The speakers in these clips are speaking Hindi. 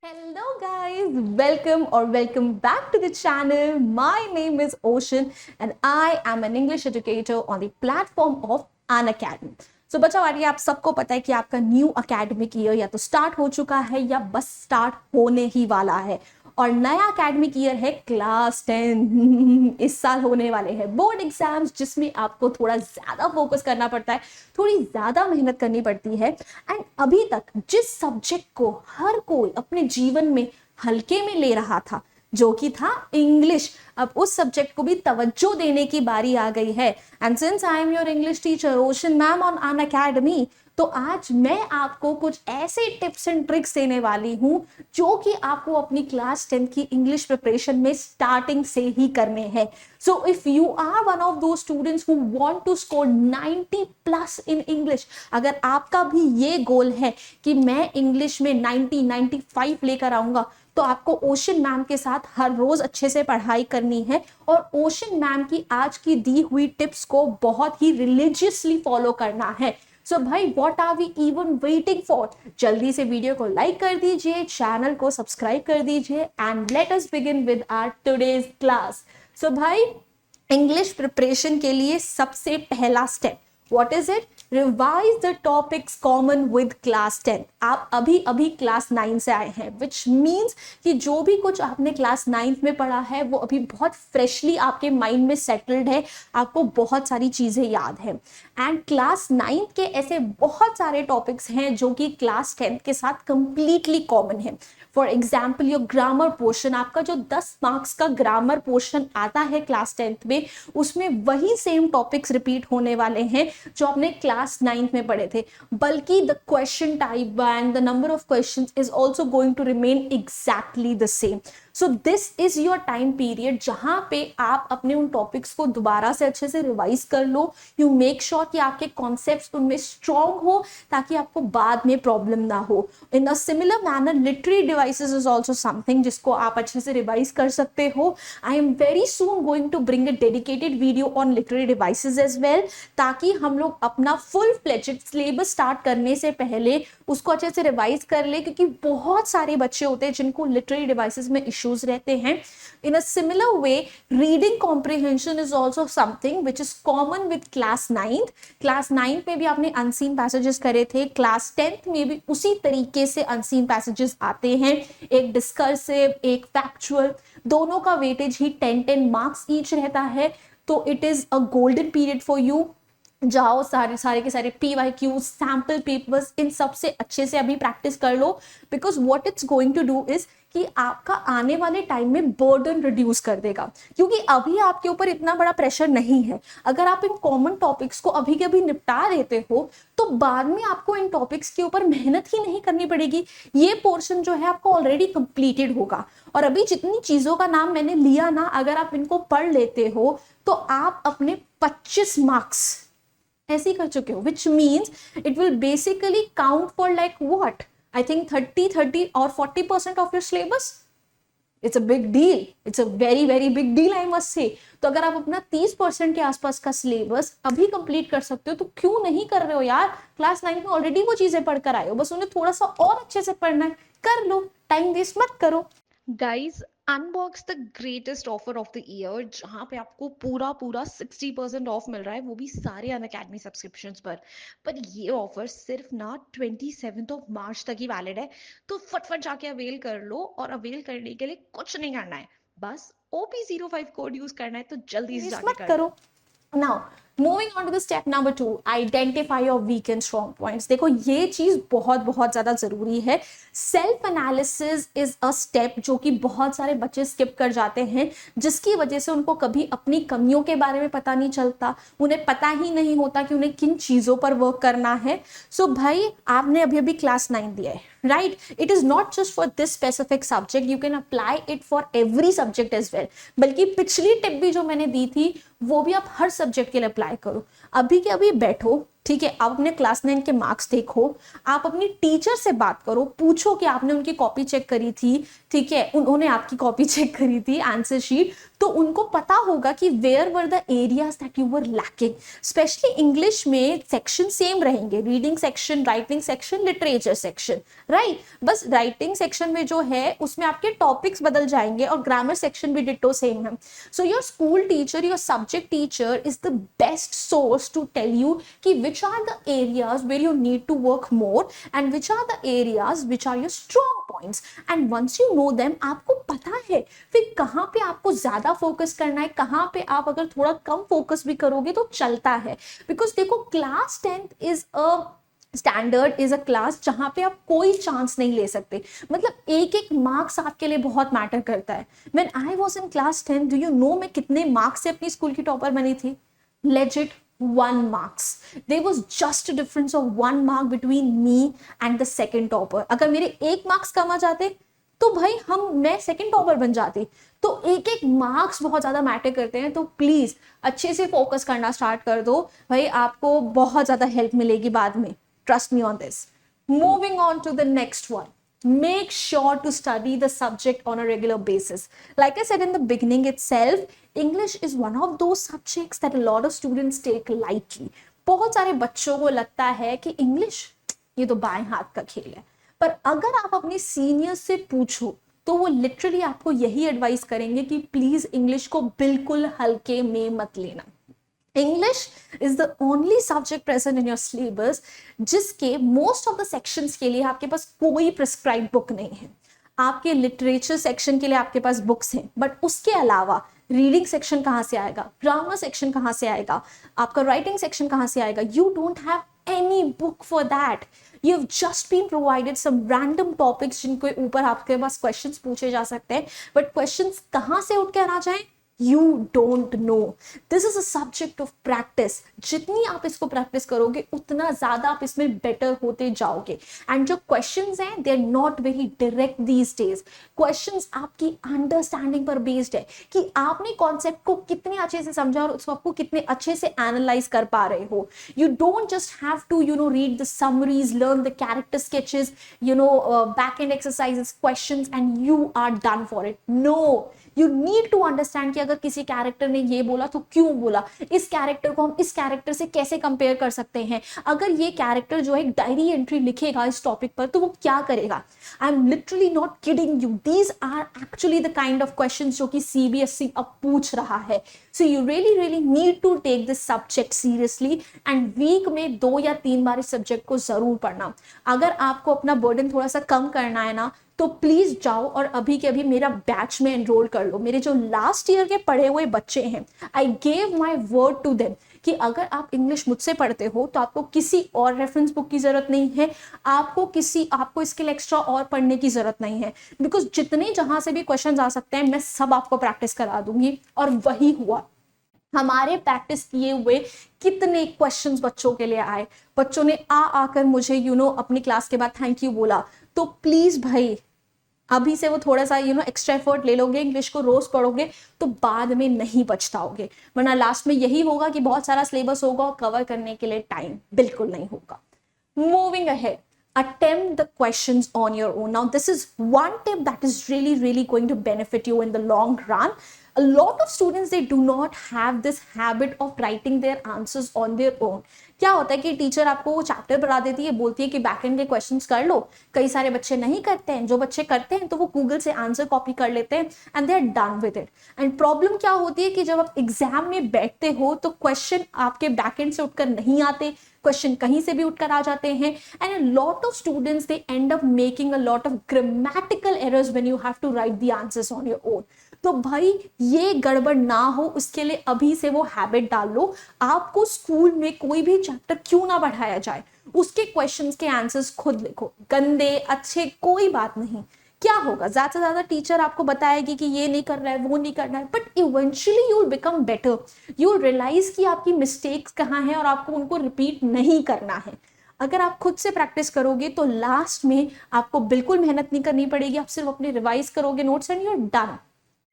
Hello guys, welcome back to the channel. My name is Ocean and I am an English educator on the platform of An Academy. So बच्चों वाली आप सबको पता है कि आपका न्यू अकेडमिक ईयर या तो स्टार्ट हो चुका है या बस स्टार्ट होने ही वाला है और नया एकेडमिक ईयर है क्लास 10 इस साल होने वाले हैं बोर्ड एग्जाम्स जिसमें आपको थोड़ा ज्यादा फोकस करना पड़ता है, थोड़ी ज्यादा मेहनत करनी पड़ती है। एंड अभी तक जिस सब्जेक्ट को हर कोई अपने जीवन में हल्के में ले रहा था जो कि था इंग्लिश, अब उस सब्जेक्ट को भी तवज्जो देने की बारी आ गई है। And since I am your English teacher ocean ma'am on Unacademy, तो आज मैं आपको कुछ ऐसे टिप्स एंड ट्रिक्स देने वाली हूं जो कि आपको अपनी क्लास 10 की इंग्लिश प्रिपरेशन में स्टार्टिंग से ही करने हैं। So if you are one of those students who want to score 90 plus in English, अगर आपका भी ये गोल है कि मैं इंग्लिश में 95 लेकर आऊंगा, तो आपको ओशन मैम के साथ हर रोज अच्छे से पढ़ाई करनी है और ओशन मैम की आज की दी हुई टिप्स को बहुत ही रिलीजियसली फॉलो करना है। सो भाई what are we even waiting for? जल्दी से वीडियो को लाइक कर दीजिए, चैनल को सब्सक्राइब कर दीजिए and let us begin with our today's class. So भाई इंग्लिश प्रिपरेशन के लिए सबसे पहला step what is it? Revise the topics common with class 10। आप अभी अभी क्लास 9 से आए हैं, विच मीन्स कि जो भी कुछ आपने क्लास 9 में पढ़ा है वो अभी बहुत फ्रेशली आपके माइंड में सेटल्ड है, आपको बहुत सारी चीजें याद है। एंड क्लास 9 के ऐसे बहुत सारे टॉपिक्स हैं जो कि क्लास 10 के साथ कंप्लीटली कॉमन है। For example your grammar portion, आपका जो 10 मार्क्स का ग्रामर पोर्शन आता है क्लास 10 में, उसमें वही सेम टॉपिक्स रिपीट होने वाले हैं जो आपने क्लास 9 में पढ़े थे, बल्कि the question type and the number of questions is also going to remain exactly the same. So this is your time period जहां पे आप अपने उन टॉपिक्स को दोबारा से अच्छे से रिवाइज कर लो। यू मेक श्योर कि आपके कॉन्सेप्ट्स उनमें स्ट्रॉन्ग हो ताकि आपको बाद में प्रॉब्लम ना हो। In a similar manner literary devices is also something जिसको आप अच्छे से रिवाइज कर सकते हो। I am very soon going to bring a dedicated video on literary devices as well, ताकि हम लोग अपना फुल फ्लेजेड सिलेबस स्टार्ट करने से पहले उसको अच्छे से रिवाइज कर ले, क्योंकि बहुत सारे बच्चे होते हैं जिनको लिटरेरी डिवाइसेस में इश्यूज रहते हैं। In a similar way reading comprehension is also something which is common with class 9। Class 9 में भी आपने अनसीन पैसेजेस करे थे, क्लास 10th में भी उसी तरीके से अनसीन पैसेजेस आते हैं, एक डिस्कर्सिव एक फैक्चुअल, दोनों का वेटेज ही 10 मार्क्स ईच रहता है। तो it is a golden period for you. जाओ सारे के सारे PYQ सैम्पल पेपर्स इन सब से अच्छे से अभी प्रैक्टिस कर लो, because what it's going to do is कि आपका आने वाले टाइम में बर्डन रिड्यूस कर देगा, क्योंकि अभी आपके ऊपर इतना बड़ा प्रेशर नहीं है। अगर आप इन कॉमन टॉपिक्स को अभी के अभी निपटा देते हो तो बाद में आपको इन टॉपिक्स के ऊपर मेहनत ही नहीं करनी पड़ेगी। ये पोर्शन जो है आपको ऑलरेडी कंप्लीटेड होगा और अभी जितनी चीजों का नाम मैंने लिया ना, अगर आप इनको पढ़ लेते हो तो आप अपने 25 मार्क्स ऐसे ही कर चुके हो, which means it will basically count for like what, I think 30 और 40% of your syllabus. It's a big deal, it's a very very big deal I must say. तो अगर आप अपना 30% के आसपास का सिलेबस अभी कंप्लीट कर सकते हो तो क्यों नहीं कर रहे हो यार? क्लास 9 में ऑलरेडी वो चीजें पढ़कर आए हो, बस उन्हें थोड़ा सा और अच्छे से पढ़ना है, कर लो, टाइम वेस्ट मत करो। Guys unbox the greatest offer of the year, जहां पे आपको पूरा पूरा 60% ऑफ मिल रहा है, वो भी सारे अनअकैडमी सब्सक्रिप्शंस पर ये ऑफर सिर्फ ना 27 मार्च तक ही वैलिड है। तो फटफट जाके अवेल कर लो, और अवेल करने के लिए कुछ नहीं करना है, बस OP05 कोड यूज करना है, तो जल्दी से वेस्ट जाके मत कर करो। लो। Now, moving on to the step number 2, identify your weak and strong points. देखो ये चीज बहुत बहुत ज्यादा जरूरी है। Self analysis is a step जो कि बहुत सारे बच्चे स्किप कर जाते हैं, जिसकी वजह से उनको कभी अपनी कमियों के बारे में पता नहीं चलता, उन्हें पता ही नहीं होता कि उन्हें किन चीजों पर वर्क करना है। सो भाई आपने अभी अभी क्लास 9 दिया है, right? It is not just for this specific subject, you can apply it for every subject as well। बल्कि पिछली टिप भी जो मैंने दी थी वो भी आप हर सब्जेक्ट के लिए अप्लाई करो। अभी के अभी बैठो, ठीक है, आप अपने क्लास 9 के मार्क्स देखो, आप अपनी टीचर से बात करो, पूछो कि आपने उनकी कॉपी चेक करी थी, ठीक है, उन्होंने आपकी कॉपी चेक करी थी आंसर शीट, तो उनको पता होगा कि where were the areas that you were lacking. Specially English में सेक्शन सेम रहेंगे, reading section, writing section, literature section, right. बस राइटिंग सेक्शन में जो है उसमें आपके टॉपिक्स बदल जाएंगे और ग्रामर सेक्शन भी डिटो सेम है। So your school teacher, your subject teacher is the best source to tell you कि which are the areas where you need to work more and which are the areas which are your strong points, and once you know them, आपको पता है फिर कहाँ पे आपको ज्यादा फोकस करना है, कहाँ पे आप अगर थोड़ा कम फोकस भी करोगे तो चलता है। बिकॉज देखो class 10th is a standard, is a class जहां पे आप कोई चांस नहीं ले सकते, मतलब एक एक मार्क्स आपके लिए बहुत मैटर करता है। When I was in class 10, do you know मैं कितने मार्क्स से अपनी स्कूल की टॉपर बनी थी? Legit 1 marks. There was just a difference of 1 mark between me and the second topper. अगर मेरे 1 मार्क्स कम आ जाते तो भाई मैं सेकंड टॉपर बन जाती। तो एक एक मार्क्स बहुत ज्यादा मैटर करते हैं, तो प्लीज अच्छे से फोकस करना स्टार्ट कर दो भाई, आपको बहुत ज्यादा हेल्प मिलेगी बाद में, trust me on this. Moving on to the next one, make sure to study the subject on a regular basis. Like I said in the beginning itself, English is one of those subjects that a lot of students take lightly. बहुत सारे बच्चों को लगता है कि इंग्लिश ये तो बाएं हाथ का खेल है, पर अगर आप अपने सीनियर से पूछो तो वो लिटरली आपको यही एडवाइस करेंगे कि प्लीज इंग्लिश को बिल्कुल हल्के में मत लेना। English is the only subject present in your syllabus जिसके most of the sections के लिए आपके पास कोई prescribed book नहीं है। आपके लिटरेचर सेक्शन के लिए आपके पास बुक्स हैं, बट उसके अलावा रीडिंग सेक्शन कहाँ से आएगा, ग्रामर सेक्शन कहाँ से आएगा, आपका राइटिंग सेक्शन कहाँ से आएगा? You don't have any book for that. You have just been provided some random topics जिनके ऊपर आपके पास क्वेश्चंस पूछे जा सकते हैं, बट क्वेश्चंस कहाँ से उठ कर आ जाएं you don't know. This is a subject of practice. जितनी आप इसको प्रैक्टिस करोगे उतना ज्यादा आप इसमें बेटर होते जाओगे। एंड जो क्वेश्चंस हैं they are not very direct these days. Questions आपकी अंडरस्टैंडिंग पर बेस्ड है कि आपने कॉन्सेप्ट को कितने अच्छे से समझा और उसको आपको कितने अच्छे से एनालाइज कर पा रहे हो। You don't just have to read the summaries, learn the character sketches, back and exercises, questions and you are done for it. No, you need to understand कि अगर किसी कैरेक्टर ने ये बोला तो क्यों बोला, इस कैरेक्टर को हम इस कैरेक्टर से कैसे कंपेयर कर सकते हैं, अगर ये कैरेक्टर जो है एक डायरी एंट्री लिखेगा इस टॉपिक पर तो वो क्या करेगा। I am literally not kidding you, these are actually the kind of questions जो कि सीबीएसई अब पूछ रहा है। So you really need to take this subject seriously and week में 2 या 3 बार इस सब्जेक्ट को जरूर पढ़ना। अगर आपको अपना बर्डन थोड़ा सा कम करना है ना तो प्लीज जाओ और अभी के अभी मेरा बैच में एनरोल कर लो। मेरे जो लास्ट ईयर के पढ़े हुए बच्चे हैं, I gave my word to them कि अगर आप इंग्लिश मुझसे पढ़ते हो तो आपको किसी और रेफरेंस बुक की जरूरत नहीं है, आपको इसके लिए एक्स्ट्रा और पढ़ने की जरूरत नहीं है, बिकॉज जितने जहां से भी क्वेश्चंस आ सकते हैं मैं सब आपको प्रैक्टिस करा दूंगी। और वही हुआ, हमारे प्रैक्टिस किए हुए कितने क्वेश्चंस बच्चों के लिए आए, बच्चों ने आकर मुझे अपनी क्लास के बाद थैंक यू बोला। तो प्लीज भाई अभी से वो थोड़ा सा एक्स्ट्रा एफर्ट ले लोगे, इंग्लिश को रोज पढ़ोगे तो बाद में नहीं पछताओगे, वरना लास्ट में यही होगा कि बहुत सारा सिलेबस होगा और कवर करने के लिए टाइम बिल्कुल नहीं होगा। Moving ahead, attempt the questions on your own. Now, this is one tip that is really going to benefit you in the long run. A lot of students, they do not have this habit of writing their answers on their own. क्या होता है कि टीचर आपको वो चैप्टर पढ़ा देती है, बोलती है कि बैक एंड के क्वेश्चंस कर लो। कई सारे बच्चे नहीं करते हैं, जो बच्चे करते हैं तो वो गूगल से आंसर कॉपी कर लेते हैं and they are done with it. And problem क्या होती है कि जब आप एग्जाम में बैठते हो तो क्वेश्चन आपके बैक एंड से उठकर नहीं आते, क्वेश्चन कहीं से भी उठकर आ जाते हैं, and a lot of students they end up making a lot of grammatical errors when you have to write the answers on your own. तो भाई ये गड़बड़ ना हो उसके लिए अभी से वो हैबिट डाल लो। आपको स्कूल में कोई भी चैप्टर क्यों ना पढ़ाया जाए, उसके क्वेश्चंस के आंसर्स खुद लिखो, गंदे अच्छे कोई बात नहीं। क्या होगा, ज्यादा से ज्यादा टीचर आपको बताएगी कि ये नहीं कर रहा है, वो नहीं करना है, but eventually you will become better. You will realise कि आपकी मिस्टेक्स कहाँ हैं और आपको उनको रिपीट नहीं करना है। अगर आप खुद से प्रैक्टिस करोगे तो लास्ट में आपको बिल्कुल मेहनत नहीं करनी पड़ेगी, आप सिर्फ अपने रिवाइज करोगे notes and you are done.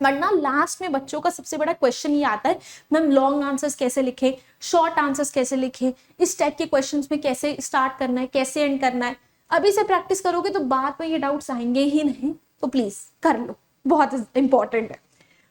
वरना लास्ट में बच्चों का सबसे बड़ा क्वेश्चन ये आता है, मैम लॉन्ग आंसर्स कैसे लिखें, शॉर्ट आंसर्स कैसे लिखें, इस टाइप के क्वेश्चंस में कैसे स्टार्ट करना है, कैसे एंड करना है। अभी से प्रैक्टिस करोगे तो बाद में ये डाउट्स आएंगे ही नहीं, तो प्लीज कर लो, बहुत इंपॉर्टेंट है।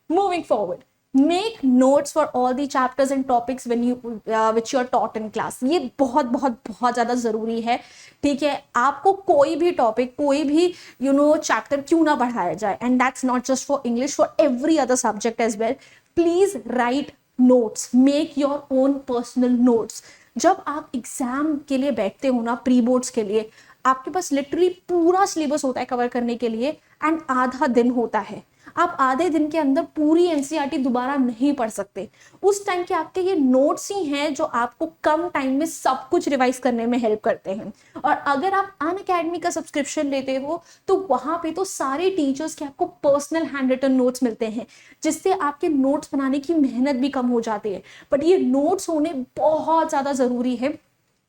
Moving forward, make notes for all the chapters and topics when you which you are taught in class. ये बहुत बहुत बहुत ज्यादा जरूरी है, ठीक है। आपको कोई भी टॉपिक, कोई भी चैप्टर क्यों ना पढ़ाया जाए, and that's not just for English, for every other subject as well, please write notes, make your own personal notes. जब आप एग्जाम के लिए बैठते हो ना, प्री बोर्ड्स के लिए, आपके पास लिटरली पूरा सिलेबस होता है कवर करने के लिए, एंड आधा दिन होता है। आप आधे दिन के अंदर पूरी एनसीईआरटी दोबारा नहीं पढ़ सकते। उस टाइम के आपके ये नोट्स ही हैं जो आपको कम टाइम में सब कुछ रिवाइज करने में हेल्प करते हैं। और अगर आप अनअकैडमी का सब्सक्रिप्शन लेते हो तो वहां पे तो सारे टीचर्स के आपको पर्सनल हैंड रिटन नोट्स मिलते हैं, जिससे आपके नोट्स बनाने की मेहनत भी कम हो जाती है। बट ये नोट्स होने बहुत ज्यादा जरूरी है,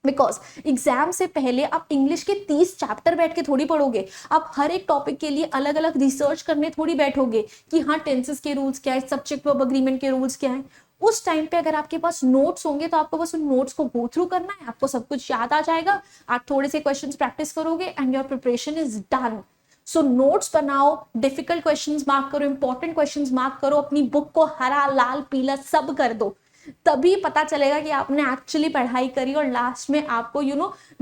बिकॉज एग्जाम से पहले आप इंग्लिश के 30 चैप्टर बैठ के थोड़ी पढ़ोगे। आप हर एक टॉपिक के लिए अलग अलग रिसर्च करने थोड़ी बैठोगे कि हाँ टेंसेस के रूल्स क्या है, सब्जेक्ट वर्ब एग्रीमेंट के रूल्स क्या है। उस टाइम पे अगर आपके पास नोट्स होंगे तो आपको बस उन नोट्स को गो थ्रू करना है, आपको सब कुछ याद आ जाएगा, आप थोड़े से क्वेश्चंस प्रैक्टिस करोगे and your preparation is done. So notes बनाओ, डिफिकल्ट क्वेश्चंस मार्क करो, इंपॉर्टेंट क्वेश्चंस मार्क करो, अपनी बुक को हरा लाल पीला सब कर दो, तभी पता चलेगा कि आपने एक्चुअली पढ़ाई करी, और लास्ट में आपको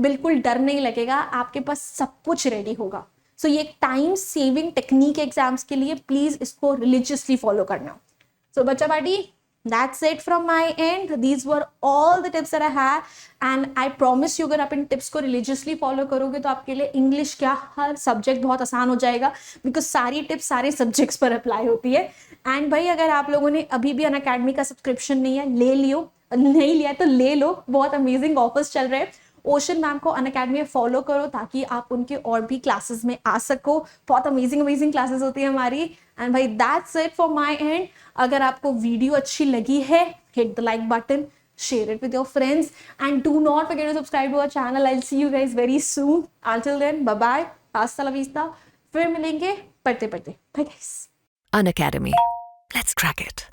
बिल्कुल डर नहीं लगेगा, आपके पास सब कुछ रेडी होगा। सो ये टाइम सेविंग टेक्निक एग्जाम्स के लिए प्लीज इसको रिलीजियसली फॉलो करना। सो बच्चा party, that's it from my end. These were all the tips that I had, and I promise you अगर आप इन टिप्स को रिलीजियसली फॉलो करोगे तो आपके लिए इंग्लिश क्या हर सब्जेक्ट बहुत आसान हो जाएगा, बिकॉज सारी टिप्स सारे सब्जेक्ट्स पर अप्लाई होती है। एंड भाई अगर आप लोगों ने अभी भी अनअकैडमी का सब्सक्रिप्शन नहीं है, ले लियो, नहीं लिया तो ले लो, बहुत अमेजिंग ऑफर्स चल रहे हैं। ओशन मैम को अनअकैडमी में फॉलो करो ताकि आप उनके और भी क्लासेस में आ सको, बहुत अमेजिंग क्लासेस होती है हमारी। एंड भाई that's it for my and. अगर आपको वीडियो अच्छी लगी है, hit the like button, share it with your friends, and do not forget to subscribe to our channel. I'll see you guys very soon. Until then, bye bye, hasta la vista, फिर मिलेंगे पढ़ते पढ़ते, bye guys. Unacademy. Let's crack it.